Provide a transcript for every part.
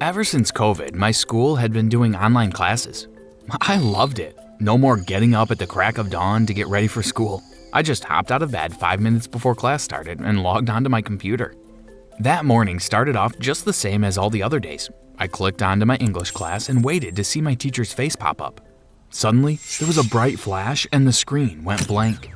Ever since COVID, my school had been doing online classes. I loved it. No more getting up at the crack of dawn to get ready for school. I just hopped out of bed 5 minutes before class started and logged onto my computer. That morning started off just the same as all the other days. I clicked onto my English class and waited to see my teacher's face pop up. Suddenly, there was a bright flash and the screen went blank.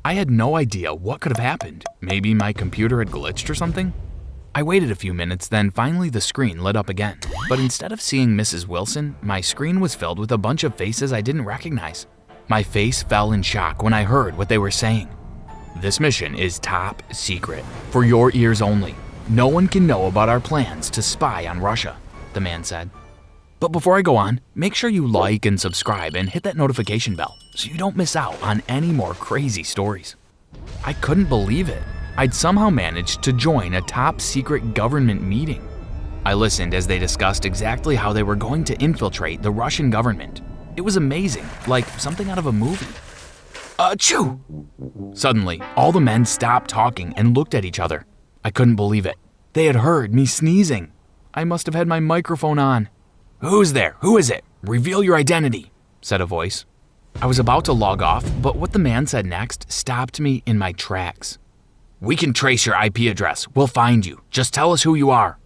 I had no idea what could have happened. Maybe my computer had glitched or something? I waited a few minutes, then finally the screen lit up again. But instead of seeing Mrs. Wilson, my screen was filled with a bunch of faces I didn't recognize. My face fell in shock when I heard what they were saying. "This mission is top secret, for your ears only. No one can know about our plans to spy on Russia," the man said. But before I go on, make sure you like and subscribe and hit that notification bell so you don't miss out on any more crazy stories. I couldn't believe it. I'd somehow managed to join a top secret government meeting. I listened as they discussed exactly how they were going to infiltrate the Russian government. It was amazing, like something out of a movie. Achoo! Suddenly, all the men stopped talking and looked at each other. I couldn't believe it. They had heard me sneezing. I must have had my microphone on. "Who's there? Who is it? Reveal your identity," said a voice. I was about to log off, but what the man said next stopped me in my tracks. "We can trace your IP address. We'll find you. Just tell us who you are."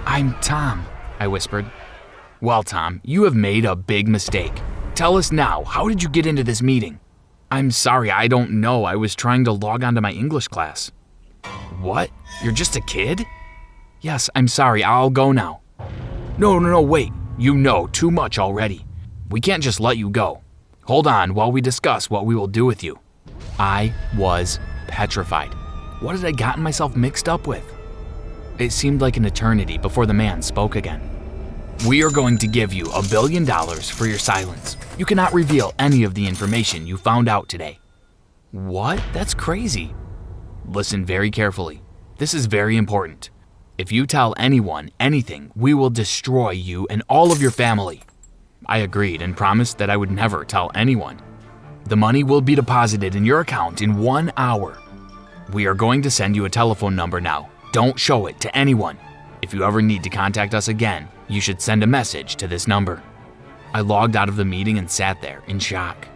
"I'm Tom," I whispered. "Well, Tom, you have made a big mistake. Tell us now, how did you get into this meeting?" "I'm sorry, I don't know. I was trying to log onto my English class." "What? You're just a kid?" "Yes, I'm sorry. I'll go now." No, wait. You know too much already. We can't just let you go. Hold on while we discuss what we will do with you." I was petrified. What had I gotten myself mixed up with? It seemed like an eternity before the man spoke again. "We are going to give you $1 billion for your silence. You cannot reveal any of the information you found out today." "What? That's crazy." "Listen very carefully. This is very important. If you tell anyone anything, we will destroy you and all of your family." I agreed and promised that I would never tell anyone. "The money will be deposited in your account in 1 hour. We are going to send you a telephone number now. Don't show it to anyone. If you ever need to contact us again, you should send a message to this number." I logged out of the meeting and sat there in shock.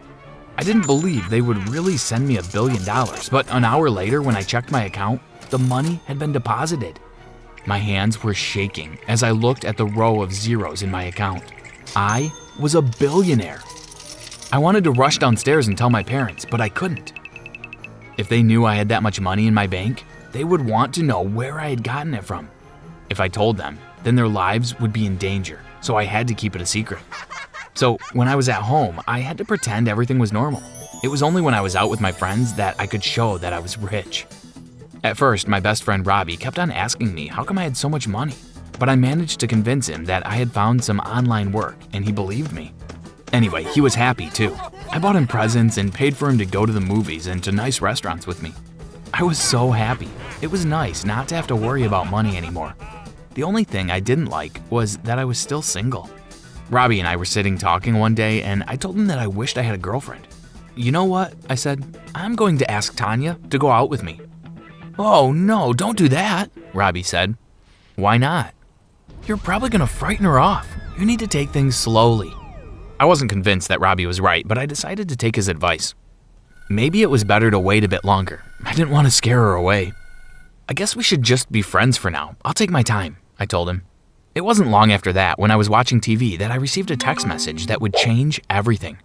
I didn't believe they would really send me $1 billion, but an hour later when I checked my account, the money had been deposited. My hands were shaking as I looked at the row of zeros in my account. I was a billionaire. I wanted to rush downstairs and tell my parents, but I couldn't. If they knew I had that much money in my bank, they would want to know where I had gotten it from. If I told them, then their lives would be in danger, so I had to keep it a secret. So when I was at home, I had to pretend everything was normal. It was only when I was out with my friends that I could show that I was rich. At first, my best friend Robbie kept on asking me how come I had so much money, but I managed to convince him that I had found some online work and he believed me. Anyway, he was happy too. I bought him presents and paid for him to go to the movies and to nice restaurants with me. I was so happy. It was nice not to have to worry about money anymore. The only thing I didn't like was that I was still single. Robbie and I were sitting talking one day and I told him that I wished I had a girlfriend. "You know what?" I said. "I'm going to ask Tanya to go out with me." "Oh no, don't do that," Robbie said. "Why not?" "You're probably going to frighten her off. You need to take things slowly." I wasn't convinced that Robbie was right, but I decided to take his advice. Maybe it was better to wait a bit longer. I didn't want to scare her away. "I guess we should just be friends for now. I'll take my time," I told him. It wasn't long after that, when I was watching TV, that I received a text message that would change everything.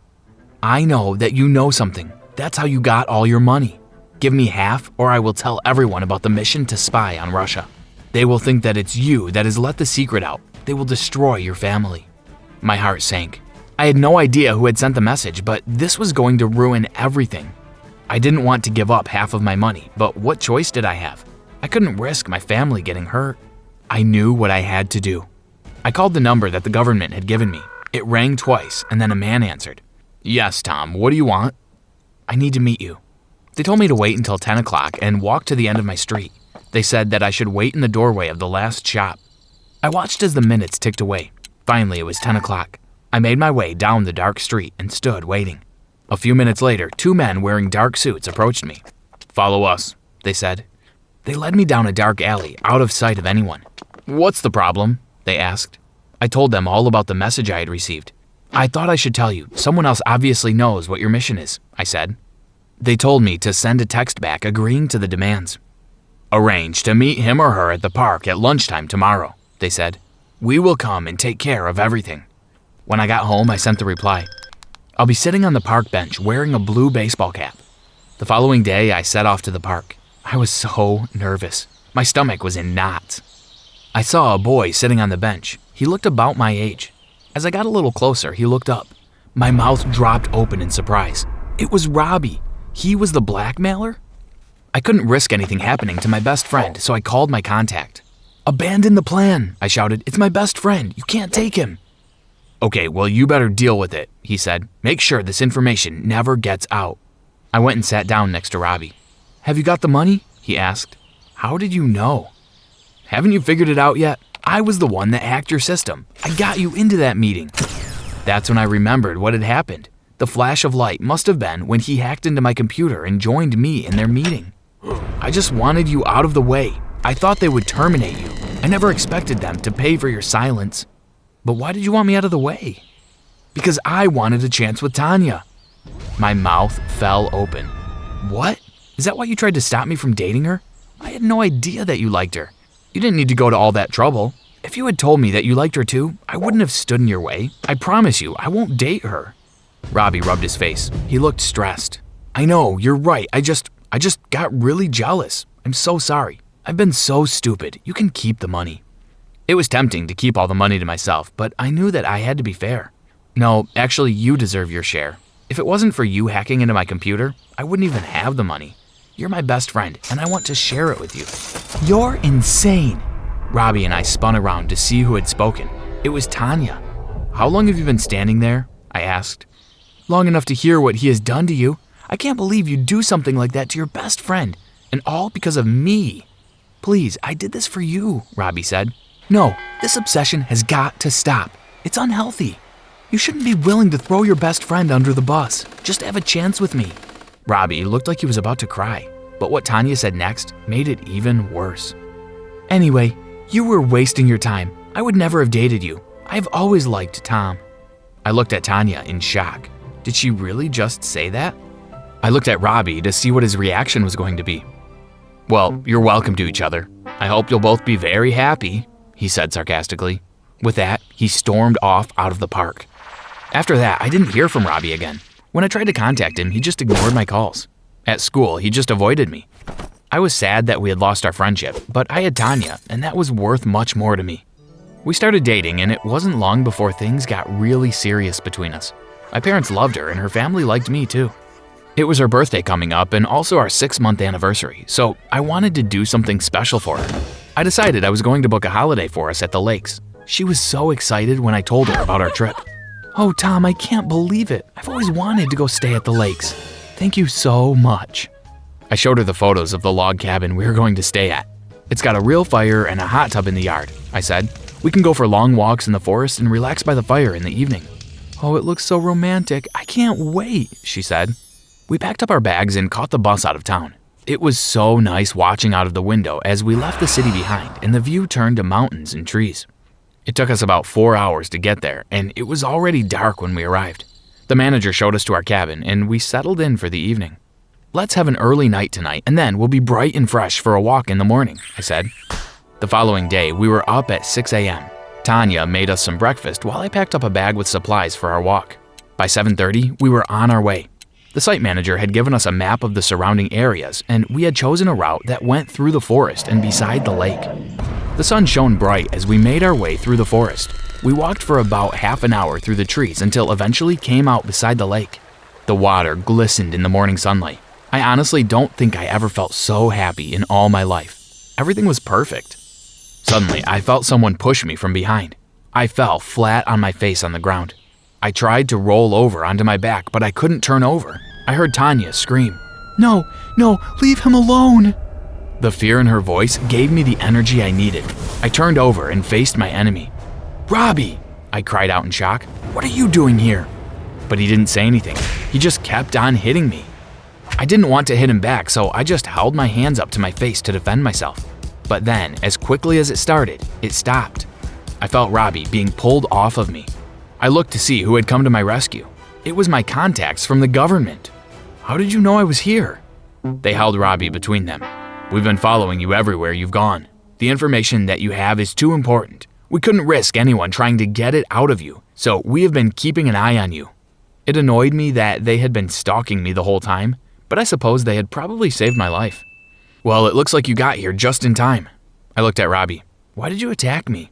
"I know that you know something. That's how you got all your money. Give me half, or I will tell everyone about the mission to spy on Russia. They will think that it's you that has let the secret out. They will destroy your family." My heart sank. I had no idea who had sent the message, but this was going to ruin everything. I didn't want to give up half of my money, but what choice did I have? I couldn't risk my family getting hurt. I knew what I had to do. I called the number that the government had given me. It rang twice, and then a man answered. "Yes, Tom, what do you want?" "I need to meet you." They told me to wait until 10 o'clock and walk to the end of my street. They said that I should wait in the doorway of the last shop. I watched as the minutes ticked away. Finally, it was 10 o'clock. I made my way down the dark street and stood waiting. A few minutes later, 2 men wearing dark suits approached me. "Follow us," they said. They led me down a dark alley, out of sight of anyone. "What's the problem?" they asked. I told them all about the message I had received. I thought I should tell you. Someone else obviously knows what your mission is, I said. They told me to send a text back agreeing to the demands. Arrange to meet him or her at the park at lunchtime tomorrow, they said. We will come and take care of everything. When I got home, I sent the reply. I'll be sitting on the park bench wearing a blue baseball cap. The following day, I set off to the park. I was so nervous. My stomach was in knots. I saw a boy sitting on the bench. He looked about my age. As I got a little closer, he looked up. My mouth dropped open in surprise. It was Robbie. He was the blackmailer? I couldn't risk anything happening to my best friend, so I called my contact. Abandon the plan, I shouted. It's my best friend. You can't take him. Okay, well, you better deal with it, he said. Make sure this information never gets out. I went and sat down next to Robbie. Have you got the money? He asked. How did you know? Haven't you figured it out yet? I was the one that hacked your system. I got you into that meeting. That's when I remembered what had happened. The flash of light must have been when he hacked into my computer and joined me in their meeting. I just wanted you out of the way. I thought they would terminate you. I never expected them to pay for your silence. But why did you want me out of the way? Because I wanted a chance with Tanya. My mouth fell open. What? Is that why you tried to stop me from dating her? I had no idea that you liked her. You didn't need to go to all that trouble. If you had told me that you liked her too, I wouldn't have stood in your way. I promise you, I won't date her. Robbie rubbed his face. He looked stressed. I know, you're right. I just got really jealous. I'm so sorry. I've been so stupid. You can keep the money. It was tempting to keep all the money to myself, but I knew that I had to be fair. No, actually, you deserve your share. If it wasn't for you hacking into my computer, I wouldn't even have the money. You're my best friend, and I want to share it with you. You're insane. Robbie and I spun around to see who had spoken. It was Tanya. How long have you been standing there? I asked. Long enough to hear what he has done to you. I can't believe you'd do something like that to your best friend, and all because of me. Please, I did this for you, Robbie said. No, this obsession has got to stop. It's unhealthy. You shouldn't be willing to throw your best friend under the bus. Just have a chance with me. Robbie looked like he was about to cry, but what Tanya said next made it even worse. Anyway, you were wasting your time. I would never have dated you. I've always liked Tom. I looked at Tanya in shock. Did she really just say that? I looked at Robbie to see what his reaction was going to be. Well, you're welcome to each other. I hope you'll both be very happy, he said sarcastically. With that, he stormed off out of the park. After that, I didn't hear from Robbie again. When I tried to contact him, he just ignored my calls. At school, he just avoided me. I was sad that we had lost our friendship, but I had Tanya, and that was worth much more to me. We started dating, and it wasn't long before things got really serious between us. My parents loved her, and her family liked me too. It was her birthday coming up and also our 6-month anniversary, so I wanted to do something special for her. I decided I was going to book a holiday for us at the lakes. She was so excited when I told her about our trip. Oh, Tom, I can't believe it. I've always wanted to go stay at the lakes. Thank you so much. I showed her the photos of the log cabin we were going to stay at. It's got a real fire and a hot tub in the yard, I said. We can go for long walks in the forest and relax by the fire in the evening. Oh, it looks so romantic. I can't wait, she said. We packed up our bags and caught the bus out of town. It was so nice watching out of the window as we left the city behind and the view turned to mountains and trees. It took us about 4 hours to get there, and it was already dark when we arrived. The manager showed us to our cabin, and we settled in for the evening. Let's have an early night tonight, and then we'll be bright and fresh for a walk in the morning, I said. The following day, we were up at 6 a.m. Tanya made us some breakfast while I packed up a bag with supplies for our walk. By 7:30, we were on our way. The site manager had given us a map of the surrounding areas, and we had chosen a route that went through the forest and beside the lake. The sun shone bright as we made our way through the forest. We walked for about half an hour through the trees until eventually came out beside the lake. The water glistened in the morning sunlight. I honestly don't think I ever felt so happy in all my life. Everything was perfect. Suddenly, I felt someone push me from behind. I fell flat on my face on the ground. I tried to roll over onto my back, but I couldn't turn over. I heard Tanya scream, No, leave him alone. The fear in her voice gave me the energy I needed. I turned over and faced my enemy. Robbie, I cried out in shock. What are you doing here? But he didn't say anything. He just kept on hitting me. I didn't want to hit him back, so I just held my hands up to my face to defend myself. But then, as quickly as it started, it stopped. I felt Robbie being pulled off of me. I looked to see who had come to my rescue. It was my contacts from the government. How did you know I was here? They held Robbie between them. We've been following you everywhere you've gone. The information that you have is too important. We couldn't risk anyone trying to get it out of you, so we have been keeping an eye on you. It annoyed me that they had been stalking me the whole time, but I suppose they had probably saved my life. Well, it looks like you got here just in time. I looked at Robbie. Why did you attack me?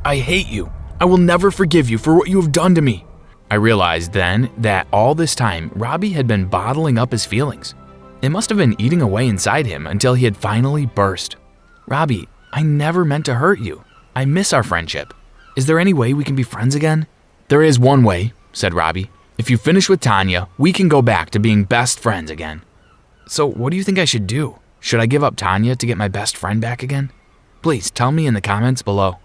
I hate you. I will never forgive you for what you have done to me. I realized then that all this time, Robbie had been bottling up his feelings. It must have been eating away inside him until he had finally burst. Robbie, I never meant to hurt you. I miss our friendship. Is there any way we can be friends again? There is one way, said Robbie. If you finish with Tanya, we can go back to being best friends again. So what do you think I should do? Should I give up Tanya to get my best friend back again? Please tell me in the comments below.